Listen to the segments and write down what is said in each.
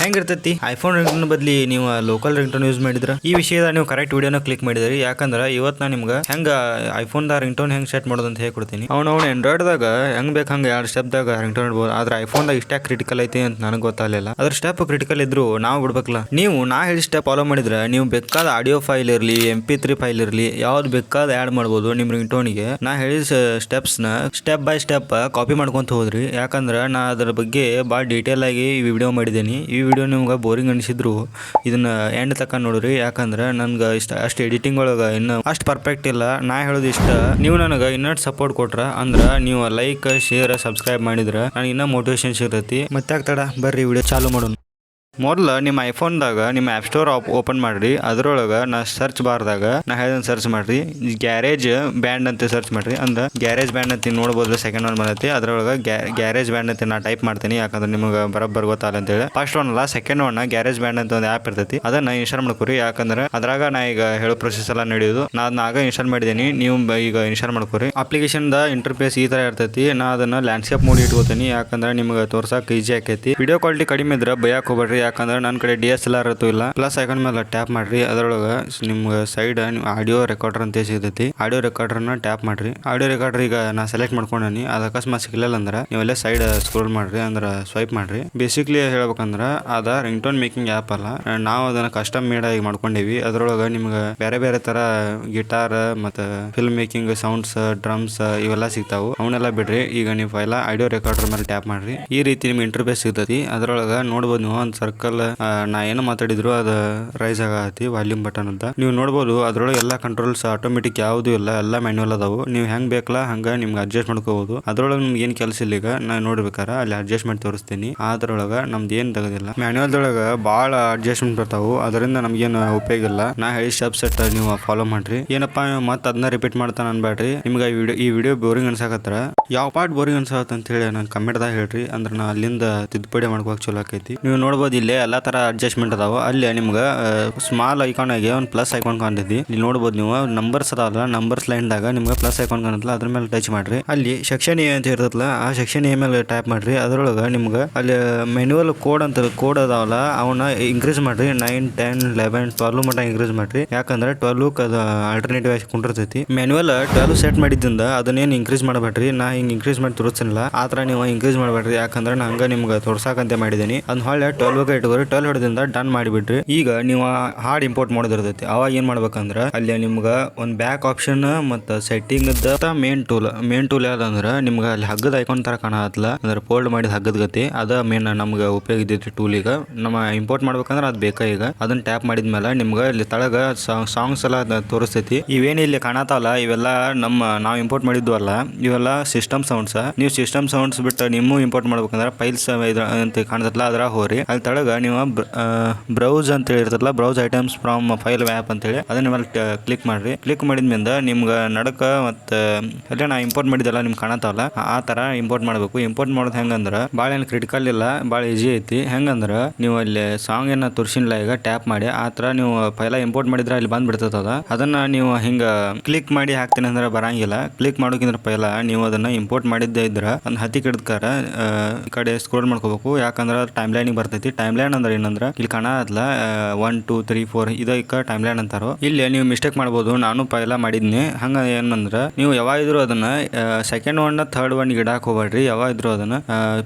ಹೆಂಗಿರ್ತೈತಿ iPhone ringtone ಬದಲಿ ನೀವು ಲೋಕಲ್ ರಿಂಗ್ಟೋನ್ ಯೂಸ್ ಮಾಡಿದ್ರ ಈ ವಿಷಯದ ನೀವು ಕರೆಕ್ಟ್ ವಿಡಿಯೋನ ಕ್ಲಿಕ್ ಮಾಡಿದ್ರಿ. ಯಾಕಂದ್ರೆ ಇವತ್ತು ನಾನು ನಿಮ್ಗೆ ಹೆಂಗ ಐಫೋನ್ ದ ರಿಂಗ್ಟೋನ್ ಹೆಂಗ್ ಸೆಟ್ ಮಾಡೋದು ಅಂತ ಹೇಳ್ಕೊಡ್ತೀನಿ. ಅವ್ನು ಆಂಡ್ರಾಯ್ಡ್ದಾಗ ಹೆಂಗ್ ಬೇಕು ಹಂಗೆ ಎರಡು ಸ್ಟೆಪ್ದಾಗ ರಿಂಗ್ಟೋನ್ ಇಡ್ಬೋದು. ಆದ್ರೆ ಐಫೋನ್ದಾಗ ಇಷ್ಟ ಕ್ರಿಟಿಕಲ್ ಐತಿ ಅಂತ ನನಗೆ ಗೊತ್ತಾಗಲಿಲ್ಲ. ಅದ್ರ ಸ್ಟೆಪ್ ಕ್ರಿಟಿಕಲ್ ಇದ್ರು ನಾವು ಬಿಡ್ಬೇಕಲ್ಲ. ನೀವು ನಾ ಹೇಳಿ ಸ್ಟೆಪ್ ಫಾಲೋ ಮಾಡಿದ್ರೆ ನೀವು ಬೇಕಾದ ಆಡಿಯೋ ಫೈಲ್ ಇರಲಿ MP3 ಫೈಲ್ ಇರಲಿ ಯಾವ್ದು ಬೇಕಾದ ಆ್ಯಡ್ ಮಾಡ್ಬೋದು ನಿಮ್ಮ ರಿಂಗ್ಟೋನಿಗೆ. ನಾ ಹೇಳಿದ ಸ್ಟೆಪ್ಸ್ನ ಸ್ಟೆಪ್ ಬೈ ಸ್ಟೆಪ್ ಕಾಪಿ ಮಾಡ್ಕೊಂತ ಹೋದ್ರಿ. ಯಾಕಂದ್ರೆ ನಾ ಅದ್ರ ಬಗ್ಗೆ ಭಾಳ ಡೀಟೇಲ್ ಆಗಿ ಈ ವಿಡಿಯೋ ಮಾಡಿದ್ದೀನಿ. ಈ ವಿಡಿಯೋ ನಿಮ್ಗೆ ಬೋರಿಂಗ್ ಅನಿಸಿದ್ರು ಇದನ್ನ ಎಂಡ್ ತಕ್ಕ ನೋಡ್ರಿ. ಯಾಕಂದ್ರೆ ನನ್ಗೆ ಅಷ್ಟು ಎಡಿಟಿಂಗ್ ಒಳಗೆ ಇನ್ನು ಅಷ್ಟು ಪರ್ಫೆಕ್ಟ್ ಇಲ್ಲ. ನಾ ಹೇಳೋದು ಇಷ್ಟ, ನೀವು ನನಗೆ ಇನ್ನಷ್ಟು ಸಪೋರ್ಟ್ ಕೊಟ್ರ ಅಂದ್ರೆ ನೀವು ಲೈಕ್ ಶೇರ್ ಸಬ್ಸ್ಕ್ರೈಬ್ ಮಾಡಿದ್ರೆ ನನಗೆ ಇನ್ನೂ ಮೋಟಿವೇಶನ್ ಸಿಗ್ತೈತಿ. ಮತ್ತೆ ಆಗ್ತಾಡ ಬರ್ರಿ ವಿಡಿಯೋ ಚಾಲು ಮಾಡೋಣ. ಮೊದಲು ನಿಮ್ಮ ಐಫೋನ್ದಾಗ ನಿಮ್ಮ ಆ್ಯಪ್ ಸ್ಟೋರ್ ಓಪನ್ ಮಾಡಿರಿ. ಅದರೊಳಗೆ ನಾ ಸರ್ಚ್ ಬಾರ್ದಾಗ ನಾ ಹೇಳ್ದಂಗೆ ಸರ್ಚ್ ಮಾಡಿರಿ. ಗ್ಯಾರೇಜ್ ಬ್ಯಾಂಡ್ ಅಂತ ಸರ್ಚ್ ಮಾಡಿರಿ. ಅಂದ್ರೆ ಗ್ಯಾರೇಜ್ ಬ್ಯಾಂಡ್ ಅಂತ ನೋಡ್ಬೋದು. ಸೆಕೆಂಡ್ ಒನ್ ಬಂದೈತಿ. ಅದರೊಳಗೆ ಗ್ಯಾರೇಜ್ ಬ್ಯಾಂಡ್ ಅಂತ ನಾ ಟೈಪ್ ಮಾಡ್ತೀನಿ. ಯಾಕಂದ್ರೆ ನಿಮಗೆ ಬರೋಬ್ಬರ ಗೊತ್ತಾಗಲ್ಲ ಅಂತೇಳಿ. ಫಸ್ಟ್ ಒನ್ ಅಲ್ಲ ಸೆಕೆಂಡ್ ಒನ್ ಗ್ಯಾರೇಜ್ ಬ್ಯಾಂಡ್ ಅಂತ ಒಂದು ಆ್ಯಪ್ ಇರ್ತೈತಿ. ಅದನ್ನ ಇನ್ಸ್ಟಾಲ್ ಮಾಡ್ಕೊರಿ. ಯಾಕಂದ್ರೆ ಅದ್ರಾಗ ನಾ ಈಗ ಹೇಳೋ ಪ್ರೊಸೆಸ್ ಎಲ್ಲ ನಡೆಯೋದು. ನಾ ಅದನ್ನ ಆಗ ಇನ್ಸ್ಟಾಲ್ ಮಾಡಿದ್ದೀನಿ. ನೀವು ಈಗ ಇನ್ಸ್ಟಾಲ್ ಮಾಡ್ಕೊರಿ. ಅಪ್ಲಿಕೇಶನ್ದ ಇಂಟರ್ಫೇಸ್ ಈ ಥರ ಇರ್ತೈತಿ. ನಾ ಅದನ್ನ ಲ್ಯಾಂಡ್ಸ್ಕೇಪ್ ಮೋಡ್ ಇಟ್ಕೋತೀನಿ. ಯಾಕಂದ್ರೆ ನಿಮ್ಗೆ ತೋರ್ಸಕ್ಕೆ ಈಜಿ ಆಕೈತಿ. ವಿಡಿಯೋ ಕ್ವಾಲಿಟಿ ಕಡಿಮೆ ಇದ್ರೆ ಭಯಕ್ಕೆ ಹೋಗ್ಬೇಡ್ರಿ. ಯಾಕಂದ್ರೆ ನನ್ನ ಕಡೆ DSLR ಇರ್ತೂ ಇಲ್ಲ. ಪ್ಲಸ್ ಐಕಾನ್ ಮೇಲೆ ಟ್ಯಾಪ್ ಮಾಡ್ರಿ. ಅದರೊಳಗೆ ನಿಮ್ಗೆ ಸೈಡ್ ಆಡಿಯೋ ರೆಕಾರ್ಡರ್ ಅಂತ ಸಿಗ್ತೈತಿ. ಆಡಿಯೋ ರೆಕಾರ್ಡರ್ನ ಟ್ಯಾಪ್ ಮಾಡ್ರಿ. ಆಡಿಯೋ ರೆಕಾರ್ಡರ್ ಈಗ ನಾ ಸೆಲೆಕ್ಟ್ ಮಾಡ್ಕೊಂಡೀನಿ. ಅದು ಅಕಸ್ಮಾತ್ ಸಿಗ್ಲಿಲ್ಲ ಅಂದ್ರೆ ನೀವೆಲ್ಲ ಸೈಡ್ ಸ್ಕ್ರೋಲ್ ಮಾಡ್ರಿ. ಅಂದ್ರೆ ಸ್ವೈಪ್ ಮಾಡ್ರಿ. ಬೇಸಿಕ್ಲಿ ಹೇಳ್ಬೇಕಂದ್ರೆ ಅದ ರಿಂಗ್ಟೋನ್ ಮೇಕಿಂಗ್ ಆ್ಯಪ್ ಅಲ್ಲ. ನಾವು ಅದನ್ನ ಕಸ್ಟಮ್ ಮೇಡ್ ಆಗಿ ಮಾಡ್ಕೊಂಡೇವಿ. ಅದರೊಳಗೆ ನಿಮ್ಗೆ ಬೇರೆ ಬೇರೆ ತರ ಗಿಟಾರ್ ಮತ್ತೆ ಫಿಲ್ಮ್ ಮೇಕಿಂಗ್ ಸೌಂಡ್ಸ್ ಡ್ರಮ್ಸ್ ಇವೆಲ್ಲ ಸಿಗ್ತಾವು. ಅವನ್ನೆಲ್ಲ ಬಿಡ್ರಿ. ಈಗ ನೀವು ಫೈಲ ಆಡಿಯೋ ರೆಕಾರ್ಡರ್ ಮೇಲೆ ಟ್ಯಾಪ್ ಮಾಡ್ರಿ. ಈ ರೀತಿ ನಿಮ್ಗೆ ಇಂಟರ್ಫೇಸ್ ಸಿಗ್ತೈತಿ. ಅದರೊಳಗೆ ನೋಡ್ಬೋದು ನೀವು ಒಂದು ಸರ್ಕಲ್ ನಾ ಏನು ಮಾತಾಡಿದ್ರು ಅದು ರೈಸ್ ಆಗತಿ ವಾಲ್ಯೂಮ್ ಬಟನ್ ಅಂತ ನೀವು ನೋಡ್ಬೋದು. ಅದ್ರೊಳಗೆ ಎಲ್ಲ ಕಂಟ್ರೋಲ್ಸ್ ಆಟೋಮೆಟಿಕ್ ಯಾವುದು ಇಲ್ಲ, ಎಲ್ಲ ಮ್ಯಾನ್ಯುವಲ್ ಅದಾವು. ನೀವು ಹೆಂಗ್ ಬೇಕಲ್ಲ ಹಂಗ ನಿಮ್ಗೆ ಅಡ್ಜಸ್ಟ್ ಮಾಡ್ಕೋಬಹುದು. ಅದ್ರೊಳಗೆ ನಿಮ್ಗೆ ಏನ್ ಕೆಲಸ ಇಲ್ಲ. ಈಗ ನಾ ನೋಡ್ಬೇಕಾರ ಅಲ್ಲಿ ಅಡ್ಜಸ್ಟ್ ಮಾಡಿ ತೋರಿಸ್ತೀನಿ. ಅದ್ರೊಳಗ ನಮ್ದು ಏನ್ ತೆಗದಿಲ್ಲ. ಮ್ಯಾನ್ಯುವಲ್ದೊಳಗ ಭಾಳ ಅಡ್ಜಸ್ಟ್ಮೆಂಟ್ ಬರ್ತಾವು. ಅದರಿಂದ ನಮ್ಗೇನು ಉಪಯೋಗ ಇಲ್ಲ. ನಾ ಹೇಳಿ ಸ್ಟೆಪ್ ಸೆಟ್ ನೀವು ಫಾಲೋ ಮಾಡ್ರಿ. ಏನಪ್ಪಾ ಮತ್ತೆ ಅದನ್ನ ರಿಪೀಟ್ ಮಾಡ್ತಾನೆ ಅನ್ಬೇಡ್ರಿ. ನಿಮ್ಗೆ ಈ ವಿಡಿಯೋ ಬೋರಿಂಗ್ ಅನ್ಸಾಕತ್ರ ಯಾವ ಪಾರ್ಟ್ ಬೋರಿಂಗ್ ಅನ್ಸಾಕತ್ತ ಅಂತ ಹೇಳಿ ನಂಗೆ ಕಮೆಂಟ್ದಾಗ ಹೇಳ್ರಿ. ಅಂದ್ರೆ ನಾ ಅಲ್ಲಿಂದ ತಿದ್ದುಪಡಿ ಮಾಡ್ಕೋಕ್ ಚಲೋ ಆಕೈತಿ. ನೀವು ನೋಡ್ಬೋದು ಇಲ್ಲೇ ಎಲ್ಲಾ ತರ ಅಡ್ಜಸ್ಟ್ಮೆಂಟ್ ಅದಾವ. ಅಲ್ಲಿ ನಿಮ್ಗೆ ಸ್ಮಾಲ್ ಐಕಾನ್ ಆಗಿ ಒಂದು ಪ್ಲಸ್ ಐಕಾನ್ ಕಾಣ್ತೈತಿ. ಇಲ್ಲಿ ನೋಡ್ಬೋದು ನೀವು ನಂಬರ್ಸ್ ಅದಾವಲ್ಲ, ನಂಬರ್ಸ್ ಲೈನ್ದಾಗ ನಿಮ್ಗೆ ಪ್ಲಸ್ ಐಕಾನ್ ಕಾಣುತ್ತಲ್ಲ ಅದ್ರ ಮೇಲೆ ಟಚ್ ಮಾಡ್ರಿ. ಅಲ್ಲಿ ಸೆಕ್ಷನ್ ಎ ಅಂತ ಇರ್ತಲ್ಲ, ಆ ಸೆಕ್ಷನ್ ಎ ಮೇಲೆ ಟೈಪ್ ಮಾಡ್ರಿ. ಅದರೊಳಗೆ ನಿಮ್ಗೆ ಅಲ್ಲಿ ಮ್ಯಾನ್ಯುವಲ್ ಕೋಡ್ ಅಂತ ಕೋಡ್ ಅದಾವಲ್ಲ ಅವನ್ನ ಇಂಕ್ರೀಸ್ ಮಾಡ್ರಿ. 9, 10, 11, 12 ಮಟ್ಟ ಇಂಕ್ರೀಸ್ ಮಾಡ್ರಿ. ಯಾಕಂದ್ರೆ 12 ಅದು ಆಲ್ಟರ್ನೇಟಿವ್ ಆಗಿ ಕುಂಡಿರ್ತೈತಿ. ಮ್ಯಾನ್ಯುವಲ್ 12 ಸೆಟ್ ಮಾಡಿದ್ದಿಂದ ಅದನ್ನೇನು ಇಂಕ್ರೀಸ್ ಮಾಡಬೇಡ್ರಿ. ನಾ ಹಿಂಗೆ ಇಂಕ್ರೀಸ್ ಮಾಡಿ ತೋರಿಸ್ತಿಲ್ಲ. ಆ ಥರ ನೀವು ಇಂಕ್ರೀಸ್ ಮಾಡಬೇಡ್ರಿ. ಯಾಕಂದ್ರೆ ನಾ ಹಂಗೆ ನಿಮ್ಗೆ ತೋರ್ಸಾಕಂತ ಮಾಡಿದ್ದೀನಿ. ಅದ್ ಹೊಳ್ಳೆ 12 ಇಟ್ಕೋರಿ. 12 ಹೊಡೆದಿಂದ ಡನ್ ಮಾಡಿಬಿಡ್ರಿ. ಈಗ ನೀವು ಹಾರ್ಡ್ ಇಂಪೋರ್ಟ್ ಮಾಡೋದಿರ್ತೈತಿ. ಅವಾಗ ಏನ್ ಮಾಡ್ಬೇಕಂದ್ರೆ ಅಲ್ಲಿ ನಿಮ್ಗೆ ಒಂದು ಬ್ಯಾಕ್ ಆಪ್ಷನ್ ಮತ್ತು ಸೆಟ್ಟಿಂಗ್ ಮೇನ್ ಟೂಲ್ ಯಾವ್ದಂದ್ರೆ ನಿಮ್ಗೆ ಅಲ್ಲಿ ಹಗ್ಗದ ಐಕಾನ್ ತರ ಕಾಣತ್ತಲ್ಲ, ಅಂದ್ರೆ ಫೋಲ್ಡ್ ಮಾಡಿದ ಹಗ್ಗದ ಗತಿ ಅದ ಮೇನ್ ನಮ್ಗೆ ಉಪಯೋಗ ಇದ್ದೈತಿ ಟೂಲ್. ಈಗ ನಮ್ಮ ಇಂಪೋರ್ಟ್ ಮಾಡ್ಬೇಕಂದ್ರೆ ಅದು ಬೇಕಾ. ಈಗ ಅದನ್ನ ಟ್ಯಾಪ್ ಮಾಡಿದ್ಮೇಲೆ ನಿಮ್ಗೆ ಇಲ್ಲಿ ತಳಗ ಸಾಂಗ್ಸ್ ಎಲ್ಲ ತೋರಿಸ್ತೈತಿ. ಇವೇನು ಇಲ್ಲಿ ಕಾಣತಾವಲ್ಲ ಇವೆಲ್ಲ ನಾವು ಇಂಪೋರ್ಟ್ ಮಾಡಿದ್ವು ಅಲ್ಲ, ಇವೆಲ್ಲ ಸಿಸ್ಟಮ್ ಸೌಂಡ್ಸ್. ನೀವು ಸಿಸ್ಟಮ್ ಸೌಂಡ್ಸ್ ಬಿಟ್ಟು ನೀವು ಇಂಪೋರ್ಟ್ ಮಾಡ್ಬೇಕಂದ್ರೆ ಫೈಲ್ಸ್ ಅಂತ ಕಾಣ್ತಲ್ಲ ಅದ್ರ ಹೋರಿ. ಅಲ್ಲಿ ತಳಗ ನೀವು ಬ್ರೌಸ್ ಅಂತ ಹೇಳಿರ್ತಲ್ಲ, browse items from file app ಅಂತೇಳಿ ಅದನ್ನ ಮೇಲೆ ಕ್ಲಿಕ್ ಮಾಡ್ರಿ. ಕ್ಲಿಕ್ ಮಾಡಿದ್ಮೇಲೆ ನಿಮ್ಗೆ ನಡಕ ಮತ್ತೆ ಅಲ್ಲೇ ನಾ ಇಂಪೋರ್ಟ್ ಮಾಡಿದೆಲ್ಲ ನಿಮ್ಗೆ ಕಾಣತಾವಲ್ಲ ಆ ತರ ಇಂಪೋರ್ಟ್ ಮಾಡಬೇಕು. ಇಂಪೋರ್ಟ್ ಮಾಡೋದು ಹೆಂಗಂದ್ರೆ ಭಾಳ ಏನು ಕ್ರಿಟಿಕಲ್ ಇಲ್ಲ, ಭಾಳ ಈಜಿ ಐತಿ. ಹೆಂಗಂದ್ರೆ ನೀವು ಅಲ್ಲಿ ಸಾಂಗ್ ಏನ ತೋರಿಸಿಲ್ಲ ಈಗ ಟ್ಯಾಪ್ ಮಾಡಿ ಆ ತರ ನೀವು ಫೈಲ ಇಂಪೋರ್ಟ್ ಮಾಡಿದ್ರೆ ಅಲ್ಲಿ ಬಂದ್ಬಿಡ್ತದ. ಅದನ್ನ ನೀವು ಹಿಂಗ ಕ್ಲಿಕ್ ಮಾಡಿ ಹಾಕ್ತೀನಿ ಅಂದ್ರೆ ಬರಂಗಿಲ್ಲ. ಕ್ಲಿಕ್ ಮಾಡೋಕ್ಕಿಂತ ಪೈಲ ನೀವು ಅದನ್ನ ಇಂಪೋರ್ಟ್ ಮಾಡಿದ್ದೇ ಇದ್ರೆ ಒಂದು ಹತ್ತಿ ಕಿಡದ್ಕಾರ ಈ ಕಡೆ ಸ್ಕ್ರೋಲ್ ಮಾಡ್ಕೋಬೇಕು. ಯಾಕಂದ್ರೆ ಟೈಮ್ ಲೈನಿಗೆ ಬರ್ತೈತಿ. ಟೈಮ್ ಲೈನ್ ಅಂದ್ರೆ ಏನಂದ್ರೆ ಇಲ್ಲಿ ಕಾಣಲ್ಲ 1, 2, 3, 4 ಇದಕ್ಕೆ ಟೈಮ್ ಲೈನ್ ಅಂತಾರೋ. ಇಲ್ಲಿ ನೀವು ಮಿಸ್ಟೇಕ್ ಮಾಡ್ಬೋದು. ನಾನು ಪೈಲ ಮಾಡಿದ್ನಿ. ಹಂಗ ಏನಂದ್ರೆ ನೀವು ಯಾವಾಗಿದ್ರು ಅದನ್ನ ಸೆಕೆಂಡ್ ಒನ್ ಥರ್ಡ್ ಒನ್ ಇಡಾಕ್ ಹೋಗ್ಬೇಡ್ರಿ. ಯಾವಾಗಿದ್ರು ಅದನ್ನ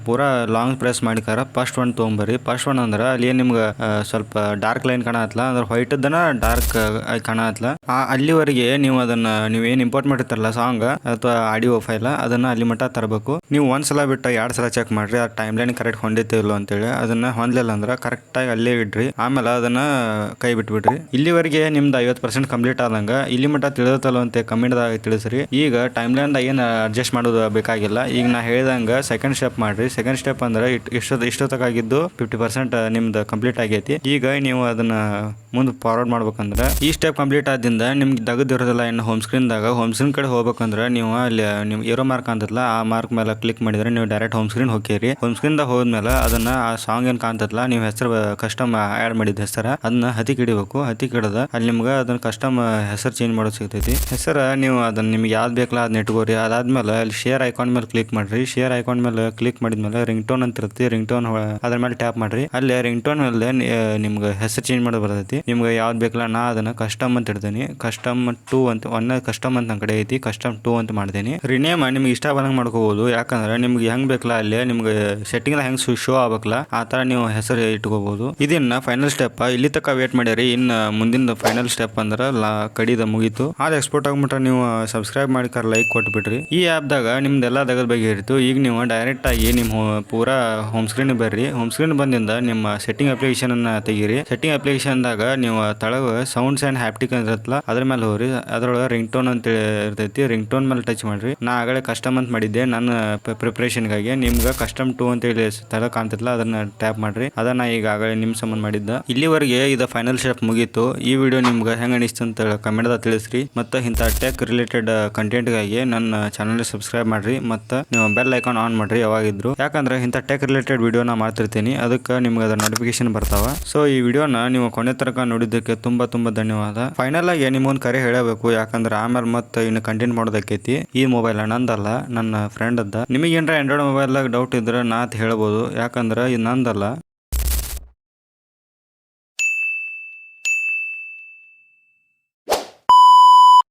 ಪೂರಾ ಲಾಂಗ್ ಪ್ರೆಸ್ ಮಾಡಿಕಾರ ಫಸ್ಟ್ ಒನ್ ತೊಗೊಂಬರ್ರಿ. ಫಸ್ಟ್ ಒನ್ ಅಂದ್ರೆ ಅಲ್ಲಿ ನಿಮ್ಗೆ ಸ್ವಲ್ಪ ಡಾರ್ಕ್ ಲೈನ್ ಕಾಣತ್ಲ, ಅಂದ್ರೆ ವೈಟ್ ಇದ್ದನ ಡಾರ್ಕ್ ಕಾಣತ್ಲ. ಅಲ್ಲಿವರೆಗೆ ನೀವು ಅದನ್ನ ನೀವೇನು ಇಂಪೋರ್ಟ್ ಮಾಡಿರ್ತಾರಲ್ಲ ಸಾಂಗ್ ಅಥವಾ ಆಡಿಯೋ ಫೈಲ ಅದನ್ನ ಅಲ್ಲಿ ಮಟ್ಟ ತರಬೇಕು. ನೀವು ಒಂದ್ಸಲ ಬಿಟ್ಟು 2 ಸಲ ಚೆಕ್ ಮಾಡ್ರಿ ಆ ಟೈಮ್ ಲೈನ್ ಕರೆಕ್ಟ್ ಹೊಂದೈತೆ ಇಲ್ಲ ಅಂತೇಳಿ. ಅದನ್ನ ಹೊಂದಲಿಲ್ಲ ಅಂದ್ರೆ ಕರೆಕ್ಟಾಗಿ ಅಲ್ಲೇ ಇಡ್ರಿ. ಆಮೇಲೆ ಅದನ್ನ ಕೈ ಬಿಟ್ಬಿಡ್ರಿ. ಇಲ್ಲಿವರೆಗೆ ನಿಮ್ದು 50% ಕಂಪ್ಲೀಟ್ ಆದಂಗ ಇಲ್ಲಿ ಮಟ್ಟ ತಿಳಿದತ್ತಲ್ಲ ಅಂತ ಕಮೆಂಟ್ದಾಗ ತಿಳಿಸ್ರಿ. ಈಗ ಟೈಮ್ ಲೈನ್ದಾಗ ಏನು ಅಡ್ಜಸ್ಟ್ ಮಾಡೋದು ಬೇಕಾಗಿಲ್ಲ. ಈಗ ನಾ ಹೇಳ್ದಂಗ ಸೆಕೆಂಡ್ ಸ್ಟೆಪ್ ಮಾಡ್ರಿ. ಸೆಕೆಂಡ್ ಸ್ಟೆಪ್ ಅಂದ್ರೆ ಇಷ್ಟೊತ್ತಾಗಿದ್ದು 50% ನಿಮ್ದು ಕಂಪ್ಲೀಟ್ ಆಗೈತಿ. ಈಗ ನೀವು ಅದನ್ನ ಮುಂದೆ ಫಾರ್ವರ್ಡ್ ಮಾಡ್ಬೇಕಂದ್ರೆ ಈ ಸ್ಟೆಪ್ ಕಂಪ್ಲೀಟ್ ಆದಿಂದ ನಿಮ್ಗೆ ತೆಗೆದಿರೋದಿಲ್ಲ ಇನ್ನು ಹೋಮ್ ಸ್ಕ್ರೀನ್ ಕಡೆ ಹೋಗ್ಬೇಕಂದ್ರೆ ನೀವು ಅಲ್ಲಿ ನೀವು ಏರೋ ಮಾರ್ಕ್ ಅಂತಲ್ಲ ಆ ಮಾರ್ಕ್ ಮೇಲೆ ಕ್ಲಿಕ್ ಮಾಡಿದ್ರೆ ನೀವು ಡೈರೆಕ್ಟ್ ಹೋಮ್ ಸ್ಕ್ರೀನ್ ಹೋಗ್ತೀರಿ. ಹೋಮ್ ಸ್ಕ್ರೀನ್ ದಾಗ ಹೋದ್ಮೇಲೆ ಅದನ್ನ ಆ ಸಾಂಗ್ ಏನ್ ಕಾಣ್ತದಲ್ಲ ನೀವು ಹೆಸರು ಕಸ್ಟಮ್ ಆಡ್ ಮಾಡಿದ ಹೆಸರ ಅದನ್ನ ಹತಿ ಕಿಡಿಬೇಕು. ಹತಿ ಕಿಡದ ಅಲ್ಲಿ ನಿಮ್ಗೆ ಅದನ್ನ ಕಸ್ಟಮ್ ಹೆಸರು ಚೇಂಜ್ ಮಾಡೋದು ಸಿಗ್ತೈತಿ. ಹೆಸರ ನೀವು ಅದನ್ನ ನಿಮ್ಗೆ ಯಾವ್ದು ಬೇಕಲ್ಲ ಅದನ್ನ ಇಟ್ಕೋರಿ. ಅದಾದ್ಮೇಲೆ ಅಲ್ಲಿ ಶೇರ್ ಐಕಾನ್ ಮೇಲೆ ಕ್ಲಿಕ್ ಮಾಡ್ರಿ. ಶೇರ್ ಐಕಾನ್ ಮೇಲೆ ಕ್ಲಿಕ್ ಮಾಡಿದ್ಮೇಲೆ ರಿಂಗ್ ಟೋನ್ ಅಂತ ಇರುತ್ತೆ. ರಿಂಗ್ ಟೋನ್ ಅದ್ರ ಮೇಲೆ ಟ್ಯಾಪ್ ಮಾಡ್ರಿ. ಅಲ್ಲಿ ರಿಂಗ್ ಟೋನ್ ಮೇಲೆ ನಿಮ್ಗೆ ಹೆಸರು ಚೇಂಜ್ ಮಾಡೋದು ಬರ್ತೈತಿ. ನಿಮ್ಗೆ ಯಾವ್ದು ಬೇಕಲ್ಲ ನಾ ಅದನ್ನ ಕಸ್ಟಮ್ ಅಂತ ಇಡ್ತೀನಿ. ಕಸ್ಟಮ್ 2 ಅಂತ ಒಂದೇ ಕಸ್ಟಮ್ ಅಂತ ನನ್ನ ಕಡೆ ಐತಿ. ಕಸ್ಟಮ್ 2 ಅಂತ ಮಾಡ್ತೀನಿ. ರಿನೇಮ್ ನಿಮ್ಗೆ ಇಷ್ಟ ಬಂದಂಗೆ ಮಾಡ್ಕೋಬಹುದು. ಯಾಕಂದ್ರೆ ನಿಮ್ಗೆ ಹೆಂಗ್ ಬೇಕಲ್ಲ ಅಲ್ಲಿ ನಿಮ್ಗೆ ಸೆಟ್ಟಿಂಗ್ ಹೆಂಗ್ ಶೋ ಆಗ್ಬೇಕಲ್ಲ ಆ ತರ ನೀವು ಹೆಸರು ಇಟ್ಕೋಬಹುದು. ಇದನ್ನ ಫೈನಲ್ ಸ್ಟೆಪ್. ಇಲ್ಲಿ ತನಕ ವೇಟ್ ಮಾಡ್ಯಾರಿ. ಇನ್ನು ಮುಂದಿನ ಫೈನಲ್ ಸ್ಟೆಪ್ ಅಂದ್ರೆ ಕಡಿದ ಮುಗೀತು. ಅದು ಎಕ್ಸ್ಪೋರ್ಟ್ ಆಗ್ಬಿಟ್ರೆ ನೀವು ಸಬ್ಸ್ಕ್ರೈಬ್ ಮಾಡಿ ಲೈಕ್ ಕೊಟ್ಬಿಟ್ರಿ. ಈ ಆಪ್ ದಾಗ ನಿಮ್ದೆಲ್ಲ ದಗದ ಬಗ್ಗೆ ಇರ್ತು. ಈಗ ನೀವು ಡೈರೆಕ್ಟ್ ಆಗಿ ನಿಮ್ಮ ಪೂರಾ ಹೋಮ್ ಸ್ಕ್ರೀನ್ ಬರ್ರಿ. ಹೋಮ್ ಸ್ಕ್ರೀನ್ ಬಂದಿಂದ ನಿಮ್ಮ ಸೆಟ್ಟಿಂಗ್ ಅಪ್ಲಿಕೇಶನ್ ಅನ್ನ ತೆಗೀರಿ. ಸೆಟ್ಟಿಂಗ್ ಅಪ್ಲಿಕೇಶನ್ ದಾಗ ನೀವು ತಳಗ ಸೌಂಡ್ಸ್ ಅಂಡ್ ಹ್ಯಾಪ್ಟಿಕ್ ಅಂತ ಇರುತ್ತಲ್ಲ ಅದ್ರ ಮೇಲೆ ಹೋಗ್ರಿ. ಅದ್ರೊಳಗೆ ರಿಂಗ್ ಟೋನ್ ಅಂತ ಇರ್ತೈತಿ. ರಿಂಗ್ ಟೋನ್ ಮೇಲೆ ಟಚ್ ಮಾಡ್ರಿ. ನಾ ಆಗಲೇ ಕಸ್ಟಮ್ ಅಂತ ಮಾಡಿದ್ದೆ ನನ್ನ ಪ್ರಿಪರೇಷನ್ಗಾಗಿ. ನಿಮ್ಗೆ ಕಸ್ಟಮ್ 2 ಅಂತ ಹೇಳಿ ತಳ ಕಾಣ್ತಿತ್ತಲ್ಲ ಅದನ್ನ ಟ್ಯಾಪ್ ಮಾಡ್ರಿ. ಅದನ್ನ ಈಗಾಗಲೇ ನಿಮ್ ಸಂಬಂಧ ಮಾಡಿದ್ದ. ಇಲ್ಲಿವರೆಗೆ ಇದು ಫೈನಲ್ ಸ್ಟೆಪ್ ಮುಗೀತು. ಈ ವಿಡಿಯೋ ನಿಮ್ಗೆ ಹೆಂಗ ಅನಿಸ್ತು ಅಂತ ಕಮೆಂಟ್ ದಾಗ ತಿಳಿಸ್ರಿ. ಮತ್ತೆ ಇಂಥ ಟೆಕ್ ರಿಲೇಟೆಡ್ ಕಂಟೆಂಟ್ಗಾಗಿ ನನ್ನ ಚಾನಲ್ ಸಬ್ಸ್ಕ್ರೈಬ್ ಮಾಡ್ರಿ. ಮತ್ತೆ ನೀವು ಬೆಲ್ ಐಕಾನ್ ಆನ್ ಮಾಡ್ರಿ ಯಾವಾಗಿದ್ರು. ಯಾಕಂದ್ರೆ ಇಂಥ ಟೆಕ್ ರಿಲೇಟೆಡ್ ವಿಡಿಯೋ ನಾ ಮಾಡ್ತಿರ್ತೀನಿ. ಅದಕ್ಕೆ ನಿಮ್ಗೆ ಅದರ ನೋಟಿಫಿಕೇಶನ್ ಬರ್ತಾವ. ಸೊ ಈ ವಿಡಿಯೋನ ನೀವು ಕೊನೆ ತನಕ ನೋಡಿದ್ದಕ್ಕೆ ತುಂಬಾ ಧನ್ಯವಾದ. ಫೈನಲ್ ಆಗಿ ನಿಮ್ಮೊಂದು ಕರೆ ಹೇಳಬೇಕು. ಯಾಕಂದ್ರೆ ಆಮೇಲೆ ಮತ್ತೆ ಇನ್ನು ಕಂಟೆಂಟ್ ಮಾಡೋದಕ್ಕೈತಿ. ಈ ಮೊಬೈಲ್ ನಂದಲ್ಲ, ನನ್ನ ಫ್ರೆಂಡ್ ಅದ. ನಿಮಗೆ ಏನಾರ ಆಂಡ್ರಾಯ್ಡ್ ಮೊಬೈಲ್ ಡೌಟ್ ಇದ್ರೆ ನಾ ಹೇಳ್ಬೋದು. ಯಾಕಂದ್ರೆ ಇದು ನಂದಲ್ಲ.